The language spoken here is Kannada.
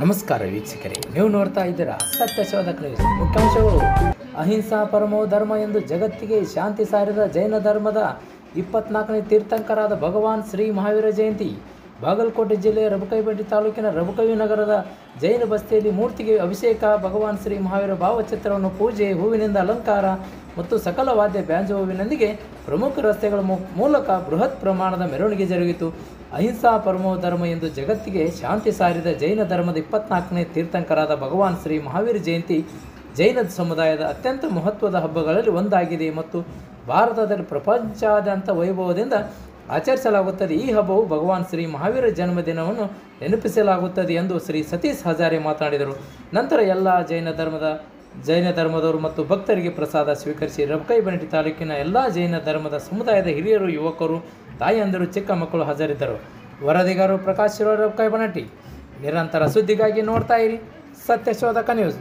ನಮಸ್ಕಾರ ವೀಕ್ಷಕರೇ, ನೀವು ನೋಡ್ತಾ ಇದ್ದೀರಾ ಸತ್ಯಶೋಧಕ ನ್ಯೂಸ್. ಮುಖ್ಯಾಂಶಗಳು: ಅಹಿಂಸಾ ಪರಮೋ ಧರ್ಮ ಎಂದು ಜಗತ್ತಿಗೆ ಶಾಂತಿ ಸಾರಿದ ಜೈನ ಧರ್ಮದ 24ನೇ ತೀರ್ಥಂಕರಾದ ಭಗವಾನ್ ಶ್ರೀ ಮಹಾವೀರ ಜಯಂತಿ. ಬಾಗಲಕೋಟೆ ಜಿಲ್ಲೆಯ ರಬಕವಿಬೆಂಟಿ ತಾಲೂಕಿನ ರಬಕವಿ ನಗರದ ಜೈನ ಬಸ್ತಿಯಲ್ಲಿ ಮೂರ್ತಿಗೆ ಅಭಿಷೇಕ, ಭಗವಾನ್ ಶ್ರೀ ಮಹಾವೀರ ಭಾವಚಿತ್ರವನ್ನು ಪೂಜೆ, ಹೂವಿನಿಂದ ಅಲಂಕಾರ ಮತ್ತು ಸಕಲ ವಾದ್ಯ ಬ್ಯಾಂಜೋವಿನೊಂದಿಗೆ ಪ್ರಮುಖ ರಸ್ತೆಗಳ ಮೂಲಕ ಬೃಹತ್ ಪ್ರಮಾಣದ ಮೆರವಣಿಗೆ ಜರುಗಿತು. ಅಹಿಂಸಾ ಪರಮೋ ಧರ್ಮ ಎಂದು ಜಗತ್ತಿಗೆ ಶಾಂತಿ ಸಾರಿದ ಜೈನ ಧರ್ಮದ 24ನೇ ತೀರ್ಥಂಕರಾದ ಭಗವಾನ್ ಶ್ರೀ ಮಹಾವೀರ ಜಯಂತಿ ಜೈನ ಸಮುದಾಯದ ಅತ್ಯಂತ ಮಹತ್ವದ ಹಬ್ಬಗಳಲ್ಲಿ ಒಂದಾಗಿದೆ ಮತ್ತು ಭಾರತದಲ್ಲಿ ಪ್ರಪಂಚಾದ್ಯಂತ ವೈಭವದಿಂದ ಆಚರಿಸಲಾಗುತ್ತದೆ. ಈ ಹಬ್ಬವು ಭಗವಾನ್ ಶ್ರೀ ಮಹಾವೀರ ಜನ್ಮದಿನವನ್ನು ನೆನಪಿಸಲಾಗುತ್ತದೆ ಎಂದು ಶ್ರೀ ಸತೀಶ್ ಹಜಾರೆ ಮಾತನಾಡಿದರು. ನಂತರ ಎಲ್ಲ ಜೈನ ಧರ್ಮದವರು ಮತ್ತು ಭಕ್ತರಿಗೆ ಪ್ರಸಾದ ಸ್ವೀಕರಿಸಿ ರಬಕವಿಬೆಂಟಿ ತಾಲೂಕಿನ ಎಲ್ಲ ಜೈನ ಧರ್ಮದ ಸಮುದಾಯದ ಹಿರಿಯರು, ಯುವಕರು, ತಾಯಂದಿರು, ಚಿಕ್ಕ ಮಕ್ಕಳು ಹಾಜರಿದ್ದರು. ವರದಿಗಾರರು ಪ್ರಕಾಶ್ ಶಿರೋಳ್, ರಬಕವಿಬೆಂಟಿ. ನಿರಂತರ ಸುದ್ದಿಗಾಗಿ ನೋಡ್ತಾ ಇರಿ ಸತ್ಯಶೋಧಕ ನ್ಯೂಸ್.